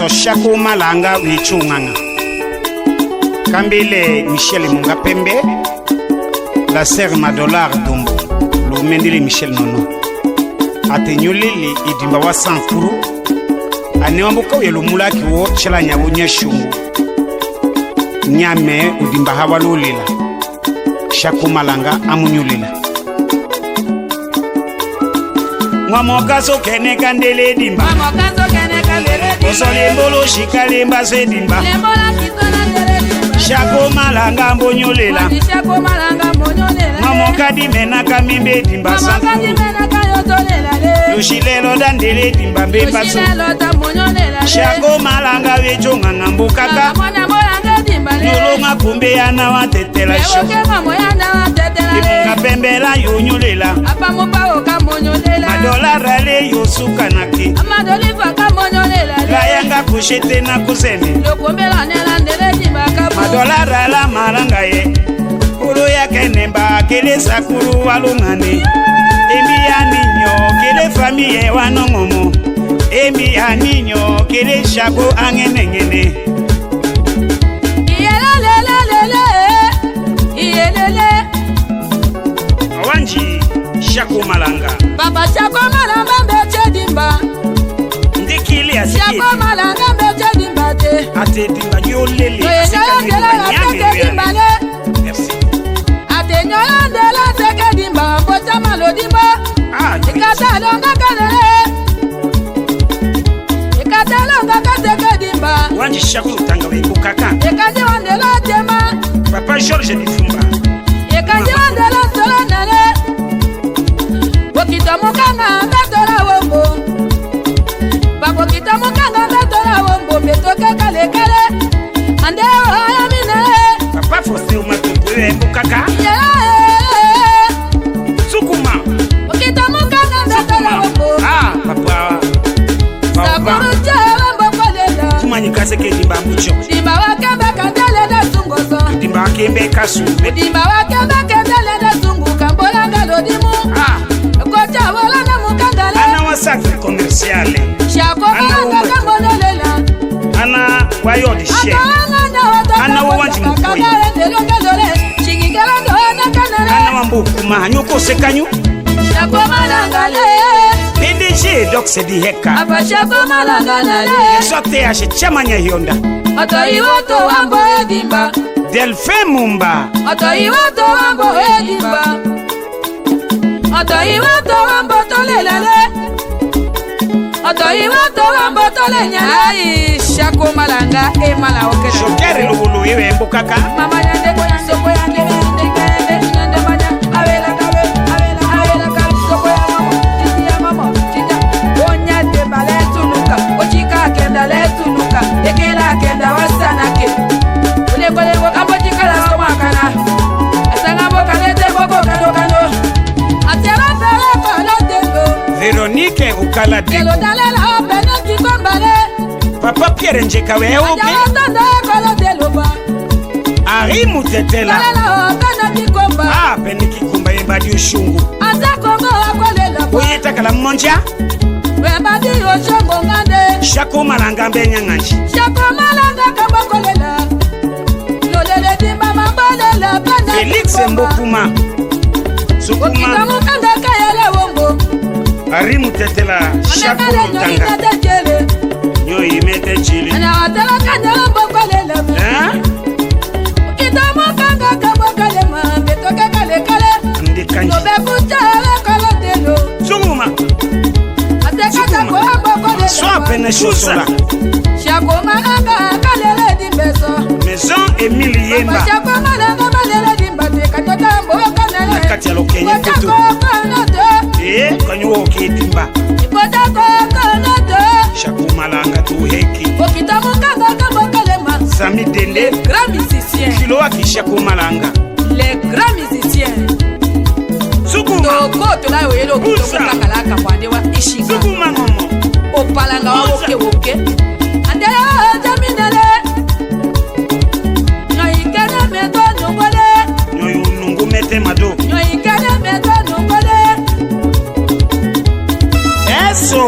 Shako Malanga Wichunganga Kambile Michel Mungapembe La Sœur Madolar Dombo Lumendili Michel Nono Atenyolili idimba wa Sankuru Anewambuka uyelumulaki wo Chala nyabu nyeshungu Nyame udimba hawa lulila Shako Malanga amunyulila Mwamokaso kene kandele dimba Osole mbolo shikale mbase dimba Shako Malanga mbonyolela Mwamoka dimena kamimbe dimba Sankuru Lushilelo dandele dimba mbembaso Shako Malanga wechonga ngambukaka Nyolonga kumbe yana watetela sho Limunga pembela yonyolela Madola rale yosuka naki Layanga kushete na kusene Madola rala maranga ye Kulu ya kenemba kele sakuru walungane Emi ya ninyo kele famiye wanongomo Emi ya ninyo kele shako angenengene Wanji Shako Malanga Papa Shako Malanga mbeche dimba Ndikili ya siki Shako Malanga mbeche dimba te Ate dimba yolele Merci Ate nyolandela seke dimba Mbocha malo dimba Ikata longa kanele Ikata longa kaseke dimba Wanji Shako utanga weko kaka Ikati wandela tema Papa George Difumba Ikati wandela sola nane Wakita mukanga ndatola wombo Bakokita mukanga ndatola wombo Betoke kale kale Ande oya mine Papa Fose umatumbuwe mukaka Sukuma Wakita mukanga ndatola wombo Papa Sakuru chewe mbo kolela Kumanyi kaseke dimba mucho Dimba wakembe kandele da sungoso Dimba wakembe kasu Dimba wakembe kandele da sungu Kambola ngalo dimu Kocha wala na mukangale Ana wasaki komersiale Shako Malanga kambonelela Ana wayodi she Ana wawanji mkoi Ana wambukuma Hanyoko sekanyu Shako Malanga le PDG Doc Sedi Heka Apa Shako Malanga le Sote ashe chamanya hionda Oto iwoto wambo edimba Delphin Mumba Oto iwoto wambo edimba Oto iwoto wambo tolelele Oto iwoto wambo tolenyala Shako Malanga mala okela Shokere lubulu iwe mbukaka Mama yande koya soko yande Yande manya Awela kabe Awela kabe soko ya mama Titi ya mama Tita Onya demba letunuka Ochika kenda letunuka Ekela kenda wasanake Ule kole boka bochika la soma kana Asanga boka lete boka kano Atera pere kola dengo Veronique Ukala Kelo Deko dalela opene kikombale Papa Pierre Njekawe Uke Ajaratanda kola deloba Ari Mutetela Dalela opene kikomba Peniki kumba yembadi ushungu Asa kongo wakolela Uyeta kala mmonja Wembadi oshongo ngande Shako Malanga mbenyanganji Shako Malanga kambokolela Lolele dimba mambolela penda Felix Mbokuma Sukuma Okita mukanda kayele wombo Ari Mutetela Shako Anakale nyori Mutanga nete jele Nyo imete chili Anawatala kanyala mbokolela Okita mukanda kambokolema Betoke kale kale Ndikanji Nobe kuchele kala delo Sukuma Atekata kwa mbokolela Swape na shosola Shako Malanga kalele dimbeso Maison Emile Yemba Shako Malanga malele dimbate Kanyota mboka nele Nakati ya lokenye kutu Kanyo oke dimba Shako Malanga tuheki Okita mukanga kambokolema Sami Dende Grand musicien Kilo waki Shako Malanga Les grands musiciens Sukuma Toko tola yoyelo Usa. Kito mukanga laka wandewa ishinga Sukuma momo Opalanga wa woke woke Andela jaminele Nyoikene meto nungole Nyoyu nungu mete mado Nyoikene meto nungole Eso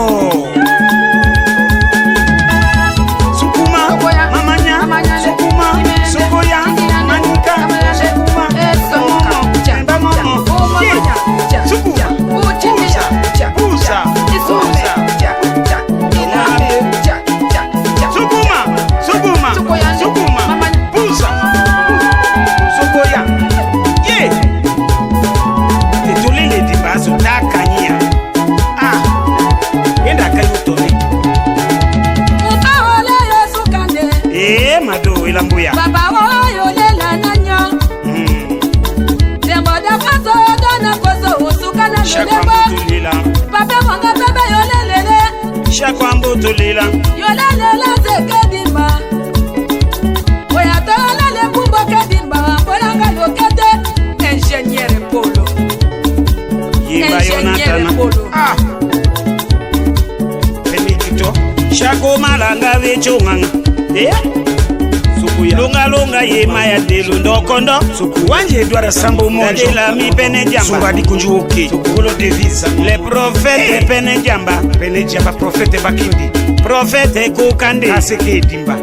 chunganga lunga lunga ye maya delu ndokondo wanje Edouard Sambo monjo dadela mi pene jamba sungwadi kunjuoke Kulo devisa le prophète pene jamba prophète bakindi prophète kukande kaseke dimba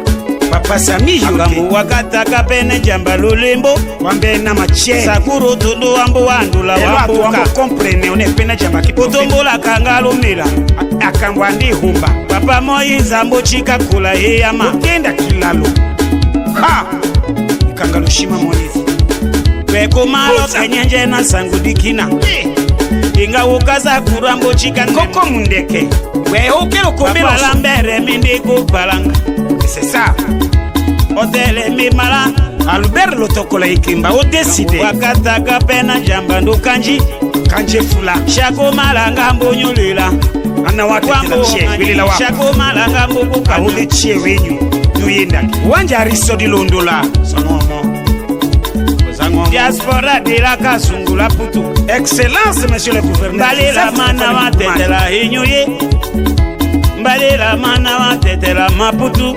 papa Sami yoke wakataka pene jamba lulimbo wambe na mache sakuru tundu wambu wandula wambuka comprene one pene jamba ki utumbula kangalumila akambwa ndi humba papa Moiza mbochika kula yeyama kenda kilalo ha kangalushima Moiza wekumalo kanyenje na sangudikina inga ukaza kurambo chika koko mundeke we okelo kombelo papa mbere mindi kupalanga c'est ça otele mi mala Albert Lotokola ikimba o décider wakataka pena jamba ndukanji kanje fula shako malanga mbonyulila ana watu tena bilila wa shako malanga mbubuka awule chie wenyu nuyenda wanja risodi londola sonomo diaspora de la kasungula putu excellence monsieur le gouverneur balela mana watetela hinyuye balela mana watetela maputu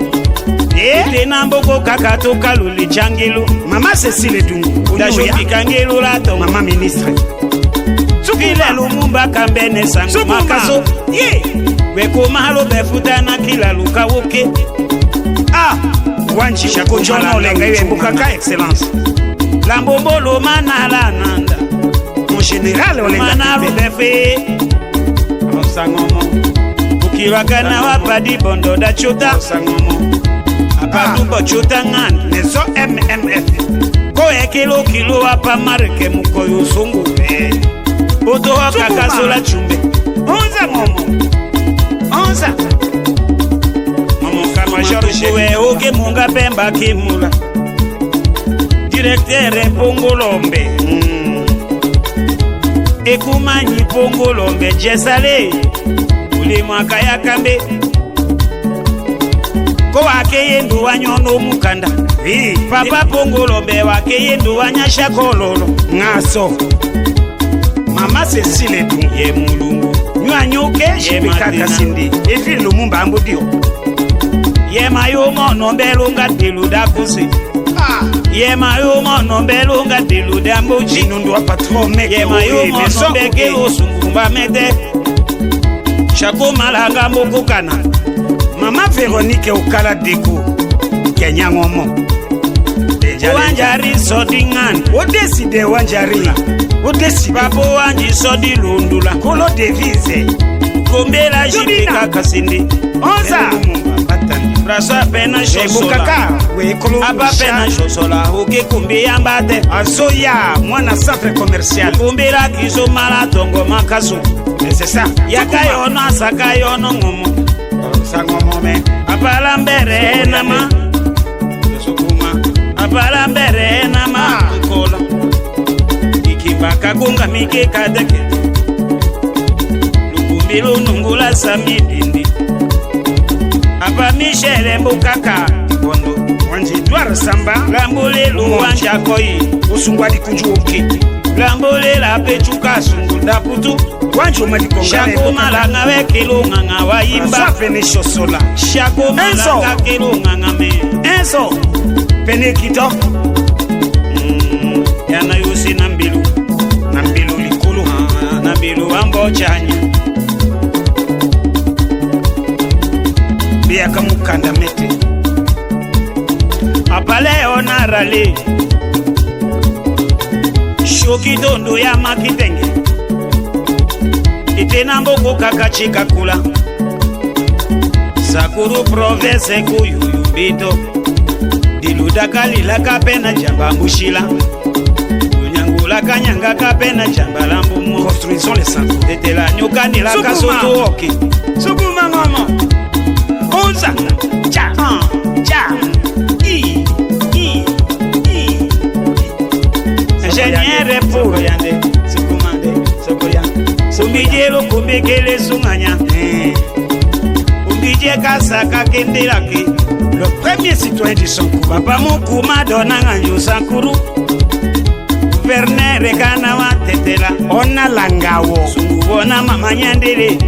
tena mboko kakato kaluli changilu mama Cécile Dungu dashoki kangilu lato mama ministre tukile lumumba kambene sangu makaso ye wekomalo befutana kila lukawoke wanji shakojono lenga yembukaka excellence lambombolo manala nanda mon général olenga manalu befe osangomo ukiragana wapadi bondo da chota osangomo apadu bochota ngana nezo MMF ko kilo wapa marke mukoyo sungu oto kakasola chumbe onze momo kama jorge oke munga pemba kimula directeur Pongolombe ekumanyi Pongolombe jesale uli mwaka yakambe ko wakeyendu wanyono mukanda papa Pongolombe wakeyendu wanyasha kololo ngaso mama Cécile Dungu ye mulungu nyanyuke shibikaka sindi evi Lumumba ambudio ye mayomo nombelunga diluda kusi yema yomo nombelunga diluda mbuchi nundu wa patron meke yema yomo nombeke osungumba mede shako malanga mbukukana mama Véronique okala deko kenyangomo wanjari sodingan odeside wanjari odeside papo wanji sodi lundula kolo devise kombela jipika kasindi onza Brasa pena shosola aba pena shosola oke kumbi yambate azoya mwana centre commercial kumbira kizo mala tongo makazu c'est ça yakayona sakayona ngomo sangomo me apala mbere nama sukuma apala mbere nama kola ikibaka kunga mike kadeke lukumbilo nungula samidindi apa Michel mbukaka bondo wanje Edouard Samba lambole luwanja koyi usungwadi kunjuoke lambole la pechuka sungunda putu wanje omadikonga shako malanga wekilo nganga wayimba safene shosola shako malanga kilo nganga me enso pene kito yana yusi na mbilu likulu na mbilu ambo chanya bia kamukanda mete apaleo na rale shoki dondo ya makitenge itena mboko kakachika kula sakuru province kuyuyumbito diluda kalila kapena jamba mbushila unyangula kanyanga kapena jamba lambumo construisons les centres tetela nyukanila kasoto oki sukuma mama onza cha ingénieur pour yande sukumande sokoya umbijelo kumbekele sunganya umbije kasaka kendelaki le premier citoyen du Sankourou papa mukuma donanga njo Sankuru gouverneur kana watetela ona langawo sungubona mama nyandele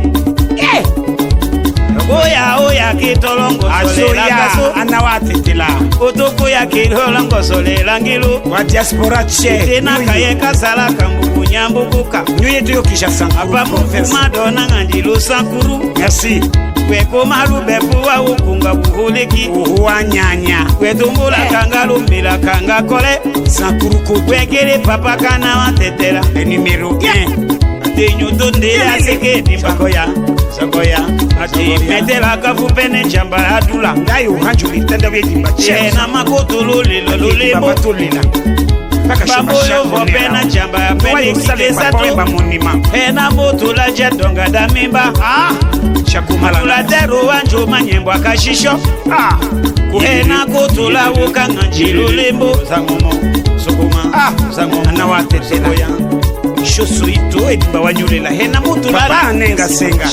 oya oya kitolongo solela kaso anawatetela otoko ya kilolongo solela ngilo wa diaspora che tena kaye kasala kambuku nyambukuka nyuye tuyo kisha sankuru apa mufuma dona ngandilo sankuru merci kweko malubefu wa ukunga buhuliki uhuwa nyanya kwetumbula kanga lumbila kanga kole sankuru kutu kwekele papa kana watetela le numéro 1 atenyo tonde ya seke dimba Sakoya ati metela kafu pene chamba adula ngayo hanjuli tenda wedimba chena makotolo lelo lolebo batolila bambolo vopena chamba pene kitesa to monima pena motola jadonga da mimba tula tero wanjo manyembo akashisho pena kotola wokanga njilo lembo zangomo anawatetela shoso ito edimba wanyulela hena motola nenga senga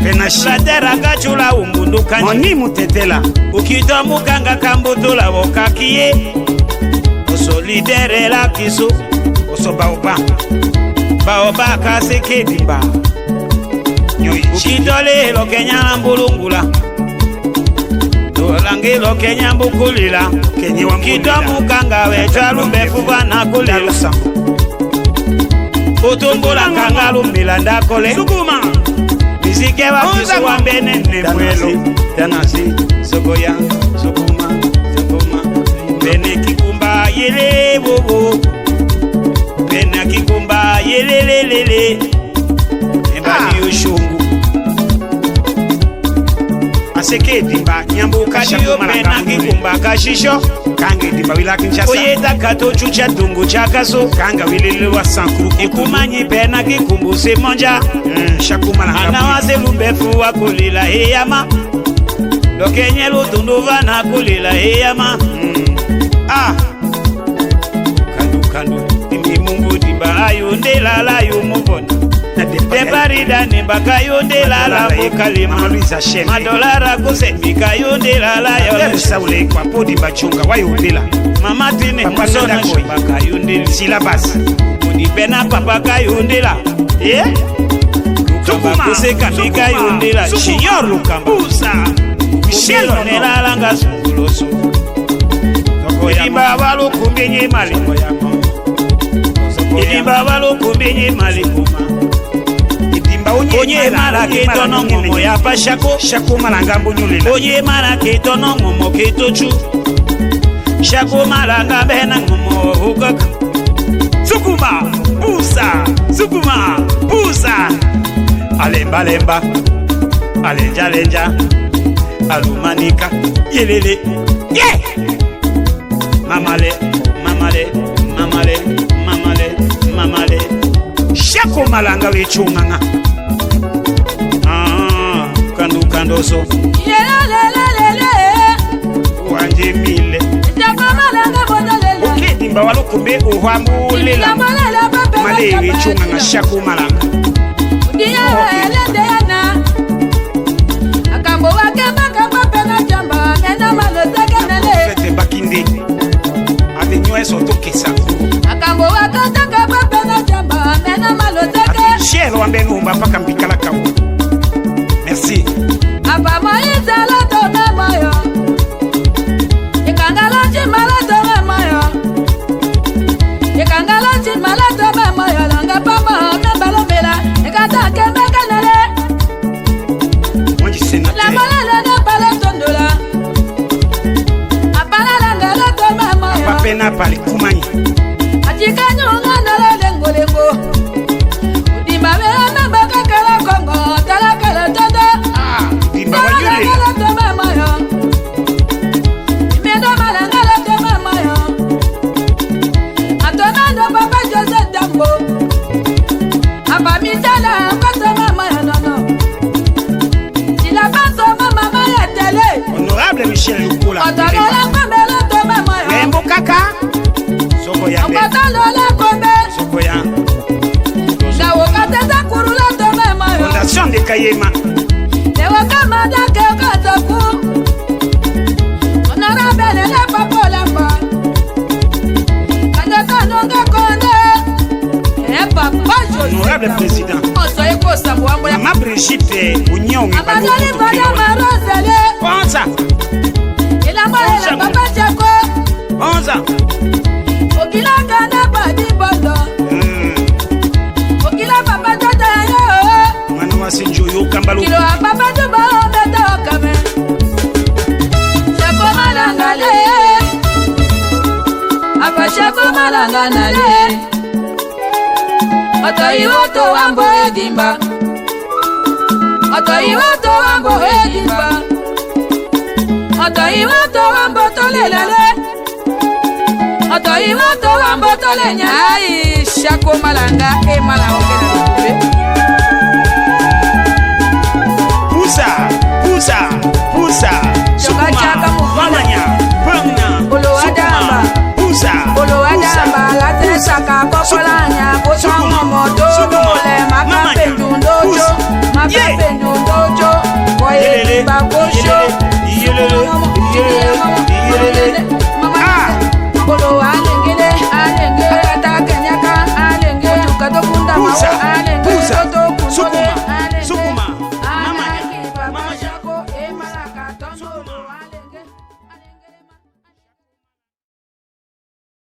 pena latera kachula umbundu kanji moni mutetela ukito mukanga kambutola wokakiye osolidere la kiso osobaoba baoba kaseke dimba nyoyi ukitole lo kenya mbulungula tolange lo kenya mbukulila kenye wa kito mukanga wetalumbe fuba nakulila otombola kanga lumbila ndakole sukuma mizike wakiso wambene nemwelo tanasi sokoya sukuma bene kikumba yele bobo bene kikumba yelelelele embali yoshungu aseke dimba nyambuka kadiyo pena kikumba kashisho kange dimba wila kinshasa oyeta katochu cha tungu cha kaso kanga wilele wa sankuru ikumanyi pena kikumbu semonja shakuma na anawase lumbefu wa kulila heyama lokenye lutunduva na kulila heyama kandu imi mungu dimba ayondela la yumubona teparida nimbaka yondela la mukalima madolara kusembika yondela la yosaule kwa podi bachunga wayondela mama tine musona shibaka yondela silabasi udipena papa kayondela lukamba kuseka mika yondela shinyor lukamba Michel nelala sunguloso idimba balukumbinye mali idimba balukumbinye mali onye mara ketono ngomo ya pashako shako malanga mbonyulela onye mara ketono ngomo ketochu shako malanga bena ngomo hukaka sukuma busa alemba alenja alumanika yelele mamale shako malanga wechunganga kandoso wanje mile okidimba walukumbe uhwamulela male wechunganga shako malanga akambo wakembakamba pena jamba mena malotekenele fete bakinde avenue sotokesa akambo wakataka pena jamba mena maloteke shelo ambenumba paka mbikala kawo merci apa moiza loto memoyo ikangalochi maloto memoyo ikangalochi maloto memoyo langa pamo nabalomela ikata kembekenele wanji sénateur la malala na balotondola apalala loto memoyo papena pali kumanyi achikanyonga nalo lengo udimba bela mabaka kala kongo tala kala todo dimba wanyulela loto memoyo imendo malanga loto memoyo atonando papa Jose Dambo apa mitala koto memoyo nono sila paso mama ya tele honorable Michel Lukola otogola kombe loto memoyo Lembo kaka soko ya okotolola kombe soko ya gawokateza kuru loto memoyo fondation de Kayema newokamadake okatoku honorable le papolamba kandokanonga konde papa Jose honorable président oso eko sambo ambo ya Ma Brigitte unyonge Amazali bada marosele Bonza Ila mbele papa chako Bonza Okila kana badi bodo Okila papa tata yo Mwana wa sinjoyo kambalu Kilo papa tuba ometa okame Chako malangale Apa chako malanganale Oto iwoto wambo edimba Oto iwoto wambo edimba Oto iwoto wambo tolelale Oto iwoto wambo tolenya Ai shako malanga e malanga Pusa Pusa Pusa Choka chaka Mamanya Pamna Olo adamba Pusa Olo adamba la te saka kopolanya Bosa momoto Ole makapendu ndojo Makapendu ndojo Boye Yelele bakosho Yelele